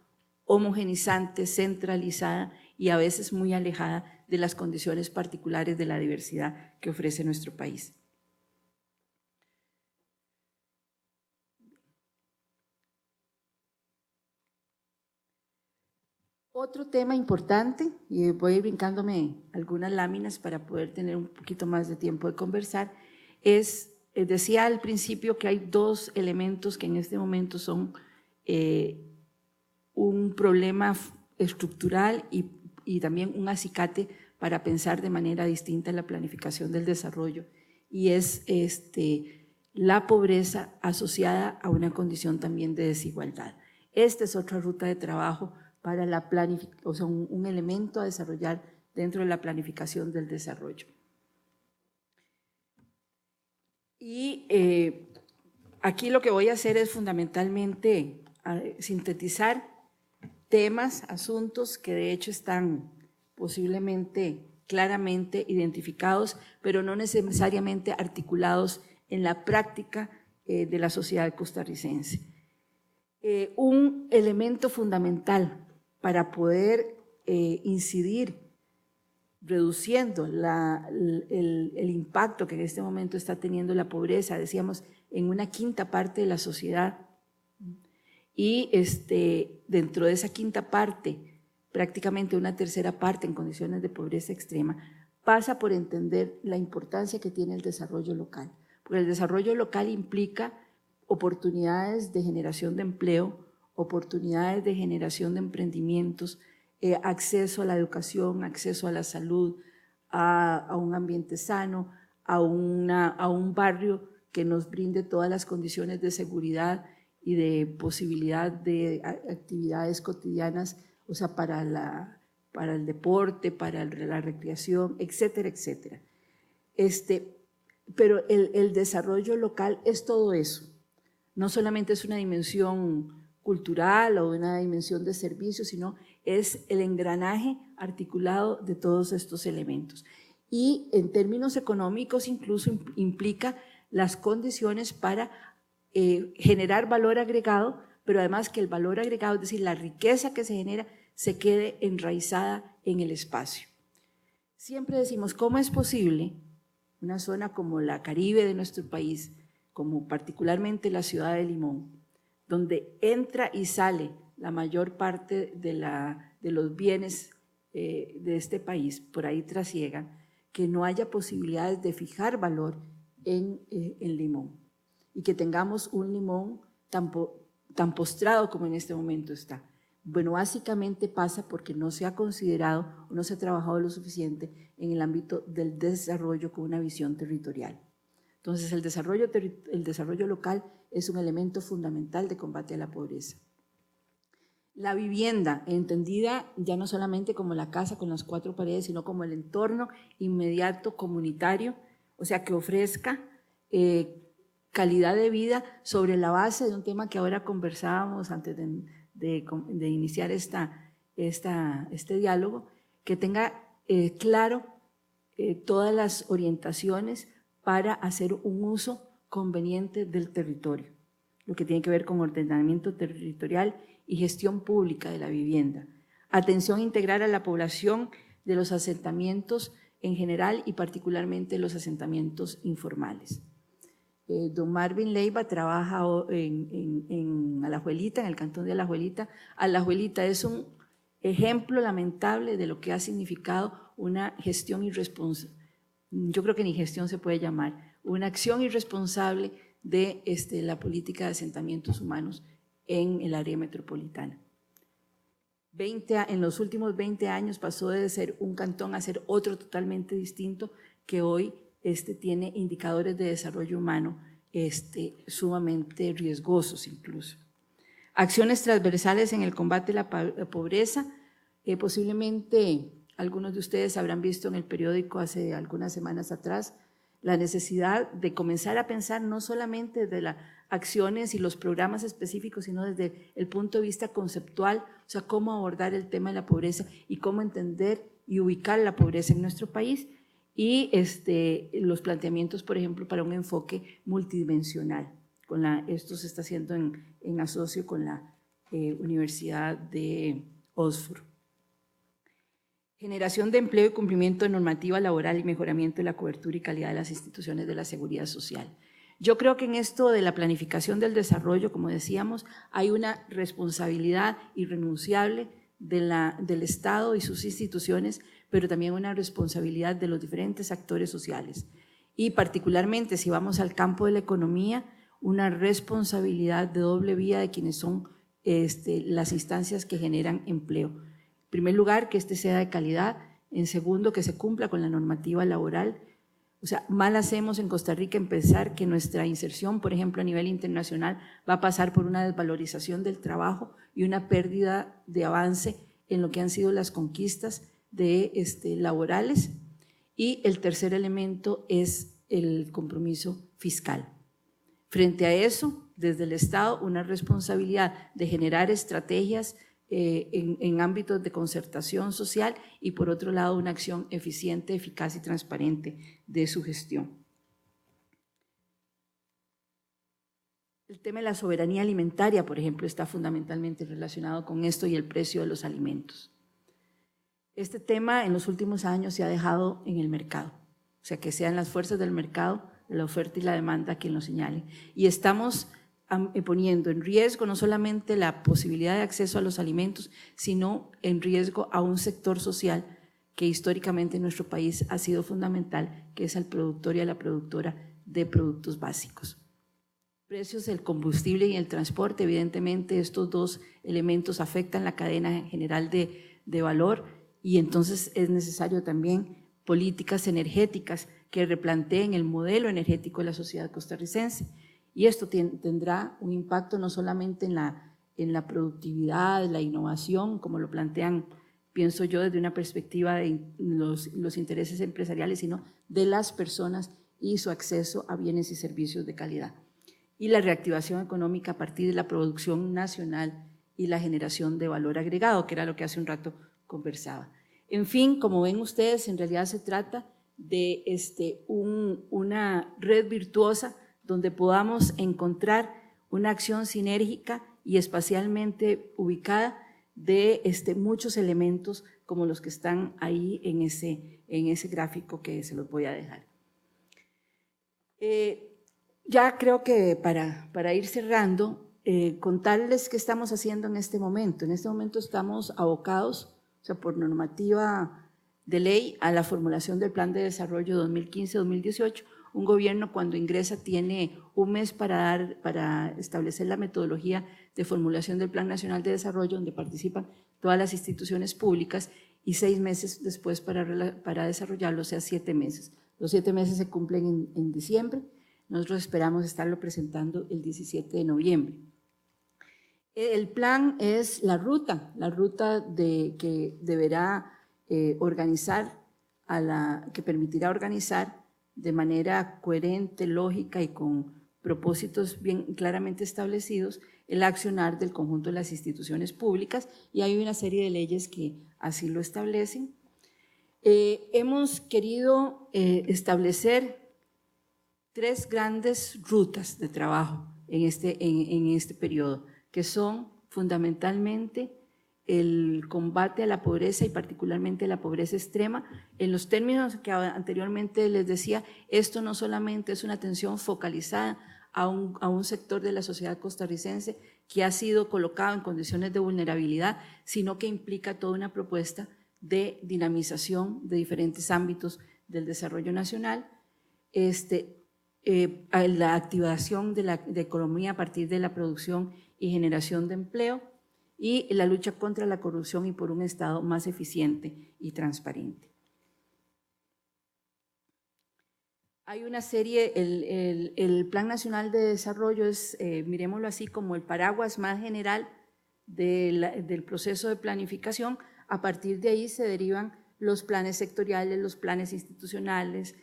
homogenizante, centralizada y a veces muy alejada de las condiciones particulares de la diversidad que ofrece nuestro país. Otro tema importante, y voy brincándome algunas láminas para poder tener un poquito más de tiempo de conversar, decía al principio que hay dos elementos que en este momento son un problema estructural y también un acicate para pensar de manera distinta en la planificación del desarrollo, y es la pobreza asociada a una condición también de desigualdad. Esta es otra ruta de trabajo para la planificación, o sea, un elemento a desarrollar dentro de la planificación del desarrollo. Y aquí lo que voy a hacer es fundamentalmente sintetizar temas, asuntos que de hecho están posiblemente claramente identificados, pero no necesariamente articulados en la práctica de la sociedad costarricense. Un elemento fundamental para poder incidir reduciendo el impacto que en este momento está teniendo la pobreza, decíamos, en una quinta parte de la sociedad, y dentro de esa quinta parte, prácticamente una tercera parte en condiciones de pobreza extrema, pasa por entender la importancia que tiene el desarrollo local, porque el desarrollo local implica oportunidades de generación de empleo, oportunidades de generación de emprendimientos, acceso a la educación, acceso a la salud, a un ambiente sano, a un barrio que nos brinde todas las condiciones de seguridad y de posibilidad de actividades cotidianas, o sea, para el deporte, para la recreación, etcétera, etcétera. Pero el desarrollo local es todo eso. No solamente es una dimensión cultural o una dimensión de servicios, sino es el engranaje articulado de todos estos elementos. Y en términos económicos incluso implica las condiciones para generar valor agregado, pero además que el valor agregado, es decir, la riqueza que se genera, se quede enraizada en el espacio. Siempre decimos, ¿cómo es posible una zona como la Caribe de nuestro país, como particularmente la ciudad de Limón, donde entra y sale la mayor parte de los bienes de este país, por ahí trasiegan, que no haya posibilidades de fijar valor en Limón, y que tengamos un Limón tan postrado como en este momento está? Bueno, básicamente pasa porque no se ha considerado o no se ha trabajado lo suficiente en el ámbito del desarrollo con una visión territorial. Entonces, el desarrollo local es un elemento fundamental de combate a la pobreza. La vivienda, entendida ya no solamente como la casa con las cuatro paredes, sino como el entorno inmediato comunitario, o sea, que ofrezca calidad de vida sobre la base de un tema que ahora conversábamos antes de iniciar este diálogo, que tenga claro todas las orientaciones para hacer un uso conveniente del territorio, lo que tiene que ver con ordenamiento territorial y gestión pública de la vivienda. Atención integral a la población de los asentamientos en general y particularmente los asentamientos informales. Don Marvin Leiva trabaja en Alajuelita, en el cantón de Alajuelita. Alajuelita es un ejemplo lamentable de lo que ha significado una gestión irresponsable, yo creo que ni gestión se puede llamar, una acción irresponsable de la política de asentamientos humanos en el área metropolitana. En los últimos 20 años pasó de ser un cantón a ser otro totalmente distinto, que hoy tiene indicadores de desarrollo humano sumamente riesgosos incluso. Acciones transversales en el combate a la pobreza. Posiblemente algunos de ustedes habrán visto en el periódico hace algunas semanas atrás la necesidad de comenzar a pensar no solamente desde las acciones y los programas específicos, sino desde el punto de vista conceptual, o sea, cómo abordar el tema de la pobreza y cómo entender y ubicar la pobreza en nuestro país, y los planteamientos, por ejemplo, para un enfoque multidimensional. Esto se está haciendo en asocio con la Universidad de Oxford. Generación de empleo y cumplimiento de normativa laboral y mejoramiento de la cobertura y calidad de las instituciones de la seguridad social. Yo creo que en esto de la planificación del desarrollo, como decíamos, hay una responsabilidad irrenunciable del Estado y sus instituciones, pero también una responsabilidad de los diferentes actores sociales. Y particularmente, si vamos al campo de la economía, una responsabilidad de doble vía de quienes son las instancias que generan empleo. En primer lugar, que sea de calidad. En segundo, que se cumpla con la normativa laboral. O sea, mal hacemos en Costa Rica en pensar que nuestra inserción, por ejemplo, a nivel internacional, va a pasar por una desvalorización del trabajo y una pérdida de avance en lo que han sido las conquistas laborales. Y el tercer elemento es el compromiso fiscal. Frente a eso, desde el Estado, una responsabilidad de generar estrategias en ámbitos de concertación social y, por otro lado, una acción eficiente, eficaz y transparente de su gestión. El tema de la soberanía alimentaria, por ejemplo, está fundamentalmente relacionado con esto y el precio de los alimentos. Este tema en los últimos años se ha dejado en el mercado, o sea, que sean las fuerzas del mercado, de la oferta y la demanda quien lo señale. Y estamos poniendo en riesgo no solamente la posibilidad de acceso a los alimentos, sino en riesgo a un sector social que históricamente en nuestro país ha sido fundamental, que es el productor y a la productora de productos básicos. Precios del combustible y el transporte, evidentemente estos dos elementos afectan la cadena general de valor, y entonces es necesario también políticas energéticas que replanteen el modelo energético de la sociedad costarricense. Y esto tendrá un impacto no solamente en la productividad, la innovación, como lo plantean, pienso yo, desde una perspectiva de los intereses empresariales, sino de las personas y su acceso a bienes y servicios de calidad. Y la reactivación económica a partir de la producción nacional y la generación de valor agregado, que era lo que hace un rato conversaba. En fin, como ven ustedes, en realidad se trata de una red virtuosa donde podamos encontrar una acción sinérgica y espacialmente ubicada de muchos elementos como los que están ahí en ese gráfico que se los voy a dejar. Ya creo que para ir cerrando, contarles qué estamos haciendo en este momento. En este momento estamos abocados, o sea, por normativa de ley, a la formulación del Plan de Desarrollo 2015-2018. Un gobierno, cuando ingresa, tiene un mes para establecer la metodología de formulación del Plan Nacional de Desarrollo, donde participan todas las instituciones públicas, y 6 meses después para desarrollarlo, o sea, 7 meses. Los 7 meses se cumplen en diciembre. Nosotros esperamos estarlo presentando el 17 de noviembre. El plan es la ruta que deberá organizar, que permitirá organizar de manera coherente, lógica y con propósitos bien claramente establecidos el accionar del conjunto de las instituciones públicas, y hay una serie de leyes que así lo establecen. Hemos querido establecer 3 grandes rutas de trabajo en este periodo, que son fundamentalmente el combate a la pobreza y particularmente a la pobreza extrema. En los términos que anteriormente les decía, esto no solamente es una atención focalizada a un sector de la sociedad costarricense que ha sido colocado en condiciones de vulnerabilidad, sino que implica toda una propuesta de dinamización de diferentes ámbitos del desarrollo nacional, la activación de la economía a partir de la producción y generación de empleo, y la lucha contra la corrupción y por un Estado más eficiente y transparente. Hay una serie, el Plan Nacional de Desarrollo es, miremoslo así, como el paraguas más general del proceso de planificación. A partir de ahí se derivan los planes sectoriales, los planes institucionales,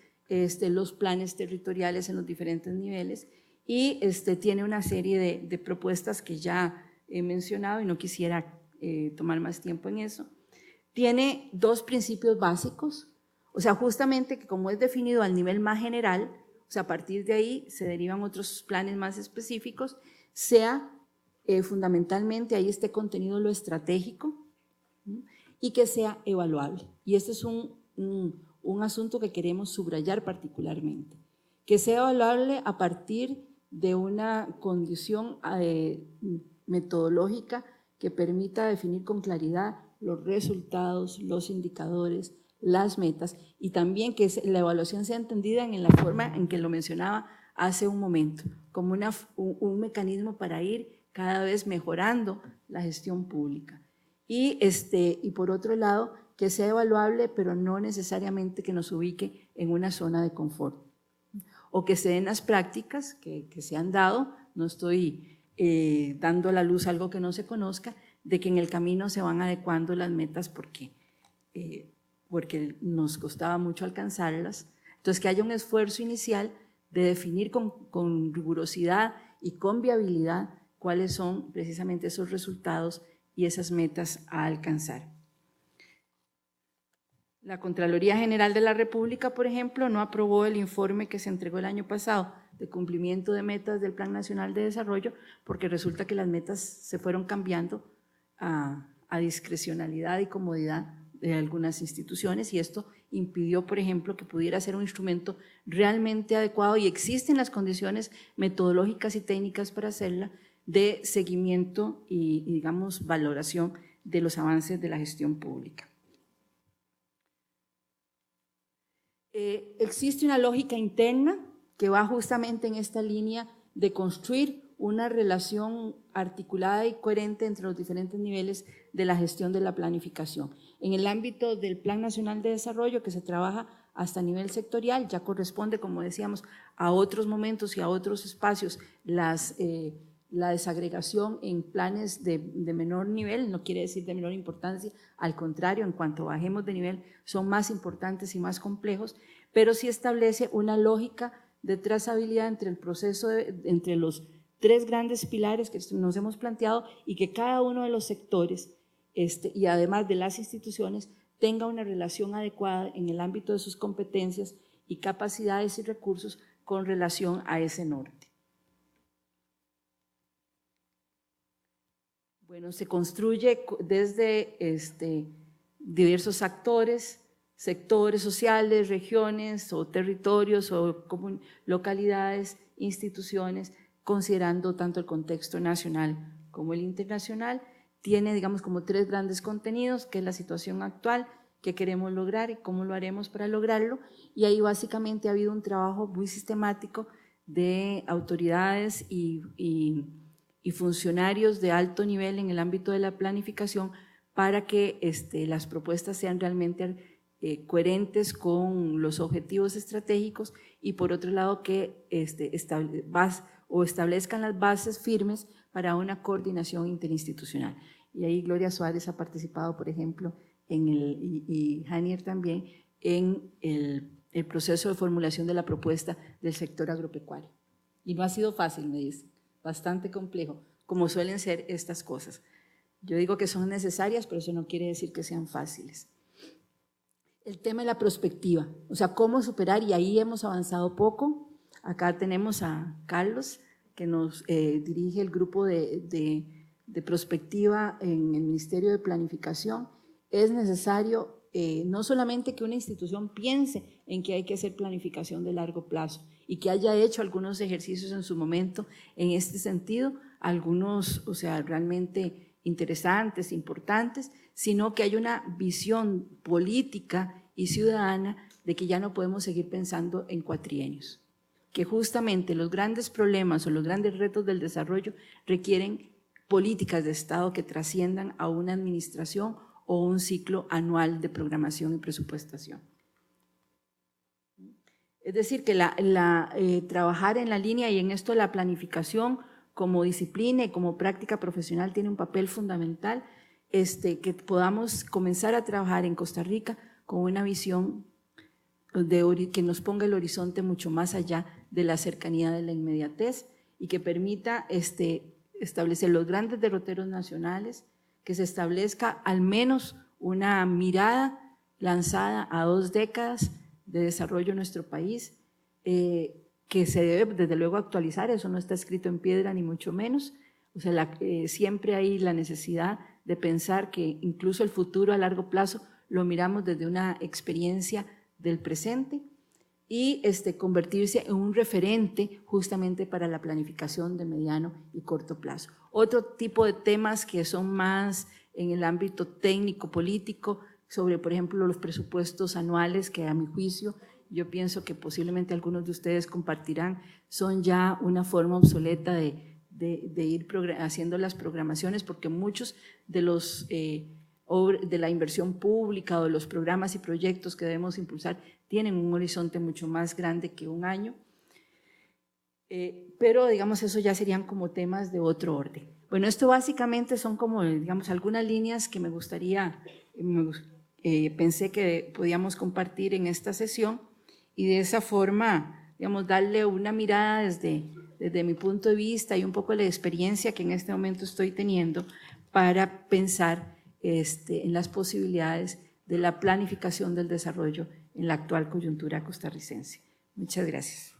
los planes territoriales en los diferentes niveles, y tiene una serie de propuestas que ya he mencionado y no quisiera tomar más tiempo en eso. Tiene dos principios básicos, o sea, justamente que como es definido al nivel más general, o sea, a partir de ahí se derivan otros planes más específicos, sea fundamentalmente ahí esté contenido lo estratégico, ¿sí? Y que sea evaluable. Y este es un asunto que queremos subrayar particularmente, que sea evaluable a partir de una condición metodológica que permita definir con claridad los resultados, los indicadores, las metas, y también que la evaluación sea entendida en la forma en que lo mencionaba hace un momento, como un mecanismo para ir cada vez mejorando la gestión pública. Y por otro lado, que sea evaluable, pero no necesariamente que nos ubique en una zona de confort, o que se den las prácticas que se han dado, no estoy dando a la luz algo que no se conozca, de que en el camino se van adecuando las metas porque nos costaba mucho alcanzarlas. Entonces, que haya un esfuerzo inicial de definir con rigurosidad y con viabilidad cuáles son precisamente esos resultados y esas metas a alcanzar. La Contraloría General de la República, por ejemplo, no aprobó el informe que se entregó el año pasado de cumplimiento de metas del Plan Nacional de Desarrollo, porque resulta que las metas se fueron cambiando a discrecionalidad y comodidad de algunas instituciones, y esto impidió, por ejemplo, que pudiera ser un instrumento realmente adecuado, y existen las condiciones metodológicas y técnicas para hacerla, de seguimiento y digamos, valoración de los avances de la gestión pública. Existe una lógica interna que va justamente en esta línea de construir una relación articulada y coherente entre los diferentes niveles de la gestión de la planificación. En el ámbito del Plan Nacional de Desarrollo, que se trabaja hasta nivel sectorial, ya corresponde, como decíamos, a otros momentos y a otros espacios la desagregación en planes de menor nivel, no quiere decir de menor importancia, al contrario, en cuanto bajemos de nivel son más importantes y más complejos, pero sí establece una lógica de trazabilidad entre el proceso, entre los tres grandes pilares que nos hemos planteado, y que cada uno de los sectores y además de las instituciones tenga una relación adecuada en el ámbito de sus competencias y capacidades y recursos con relación a ese norte. Bueno, se construye desde diversos actores, sectores sociales, regiones o territorios o localidades, instituciones, considerando tanto el contexto nacional como el internacional. Tiene, digamos, como tres grandes contenidos, que es la situación actual, que queremos lograr y cómo lo haremos para lograrlo, y ahí básicamente ha habido un trabajo muy sistemático de autoridades y funcionarios de alto nivel en el ámbito de la planificación para que las propuestas sean realmente coherentes con los objetivos estratégicos, y por otro lado que establezcan las bases firmes para una coordinación interinstitucional. Y ahí Gloria Suárez ha participado, por ejemplo, y Janier también, en el proceso de formulación de la propuesta del sector agropecuario. Y no ha sido fácil, me dice, bastante complejo, como suelen ser estas cosas. Yo digo que son necesarias, pero eso no quiere decir que sean fáciles. El tema de la prospectiva, o sea, cómo superar, y ahí hemos avanzado poco. Acá tenemos a Carlos, que nos dirige el grupo de prospectiva en el Ministerio de Planificación. Es necesario no solamente que una institución piense en que hay que hacer planificación de largo plazo y que haya hecho algunos ejercicios en su momento en este sentido, algunos, o sea, realmente interesantes, importantes, sino que hay una visión política y ciudadana de que ya no podemos seguir pensando en cuatrienios, que justamente los grandes problemas o los grandes retos del desarrollo requieren políticas de Estado que trasciendan a una administración o un ciclo anual de programación y presupuestación. Es decir, que trabajar en la línea y en esto la planificación como disciplina y como práctica profesional tiene un papel fundamental, que podamos comenzar a trabajar en Costa Rica con una visión que nos ponga el horizonte mucho más allá de la cercanía de la inmediatez y que permita establecer los grandes derroteros nacionales, que se establezca al menos una mirada lanzada a 2 décadas de desarrollo en nuestro país, que se debe desde luego actualizar, eso no está escrito en piedra ni mucho menos, o sea, siempre hay la necesidad de pensar que incluso el futuro a largo plazo lo miramos desde una experiencia del presente y convertirse en un referente justamente para la planificación de mediano y corto plazo. Otro tipo de temas que son más en el ámbito técnico-político, sobre, por ejemplo, los presupuestos anuales, que a mi juicio, yo pienso que posiblemente algunos de ustedes compartirán, son ya una forma obsoleta de ir haciendo las programaciones, porque muchos de de la inversión pública o de los programas y proyectos que debemos impulsar tienen un horizonte mucho más grande que un año, pero digamos eso ya serían como temas de otro orden. Bueno, esto básicamente son como digamos algunas líneas que me gustaría, pensé que podíamos compartir en esta sesión y de esa forma, digamos, darle una mirada desde mi punto de vista y un poco la experiencia que en este momento estoy teniendo para pensar en las posibilidades de la planificación del desarrollo en la actual coyuntura costarricense. Muchas gracias.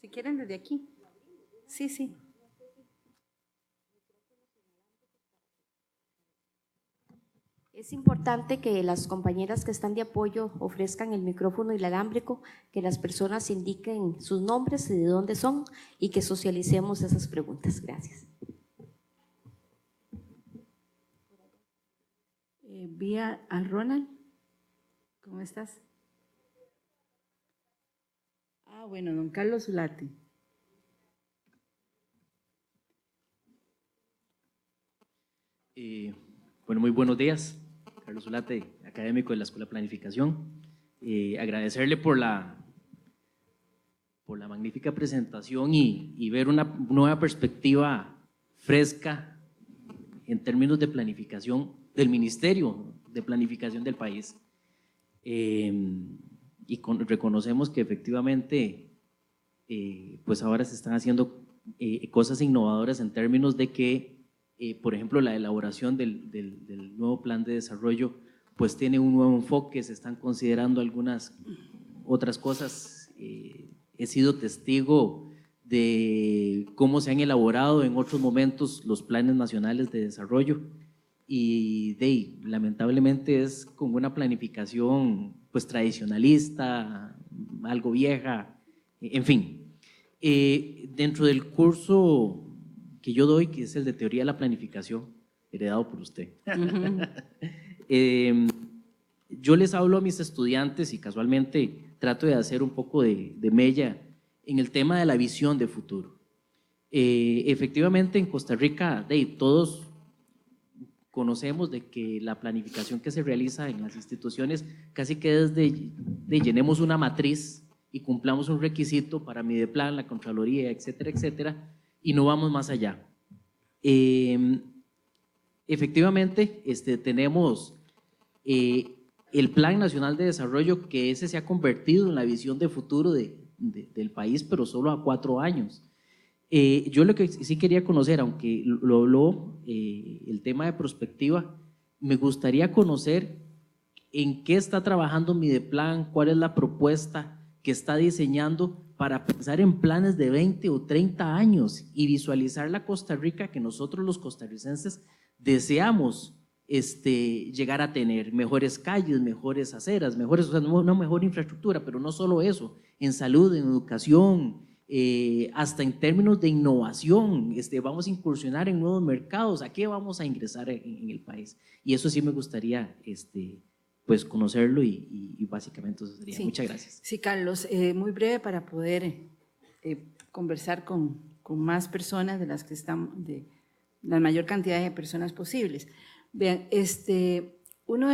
Si quieren desde aquí. Sí, sí. Es importante que las compañeras que están de apoyo ofrezcan el micrófono inalámbrico, que las personas indiquen sus nombres y de dónde son y que socialicemos esas preguntas. Gracias. Vía a Ronald. ¿Cómo estás? Bueno, don Carlos Zulate. Bueno, muy buenos días. Carlos Zulate, académico de la Escuela de Planificación. Agradecerle por la magnífica presentación y ver una nueva perspectiva fresca en términos de planificación del Ministerio de Planificación del país. Reconocemos que efectivamente pues ahora se están haciendo cosas innovadoras en términos de que, por ejemplo, la elaboración del nuevo plan de desarrollo pues tiene un nuevo enfoque, se están considerando algunas otras cosas. He sido testigo de cómo se han elaborado en otros momentos los planes nacionales de desarrollo y lamentablemente es con una planificación pues tradicionalista, algo vieja, en fin. Dentro del curso que yo doy, que es el de Teoría de la Planificación, heredado por usted, yo les hablo a mis estudiantes y casualmente trato de hacer un poco de mella en el tema de la visión de futuro. Efectivamente en Costa Rica todos conocemos de que la planificación que se realiza en las instituciones casi que es de llenemos una matriz y cumplamos un requisito para Mideplan, la Contraloría, etcétera, etcétera, y no vamos más allá. Efectivamente, tenemos el Plan Nacional de Desarrollo, que ese se ha convertido en la visión de futuro del país, pero solo a 4 años. Yo lo que sí quería conocer, aunque lo habló el tema de prospectiva, me gustaría conocer en qué está trabajando Mideplan, cuál es la propuesta que está diseñando para pensar en planes de 20 o 30 años y visualizar la Costa Rica que nosotros los costarricenses deseamos llegar a tener, mejores calles, mejores aceras, mejores, o sea, no mejor infraestructura, pero no solo eso, en salud, en educación, hasta en términos de innovación, vamos a incursionar en nuevos mercados, ¿a qué vamos a ingresar en el país? Y eso sí me gustaría pues conocerlo y básicamente eso sería. Sí. Muchas gracias. Sí, Carlos, muy breve para poder conversar con más personas de las que estamos, de la mayor cantidad de personas posibles. Vean, uno de los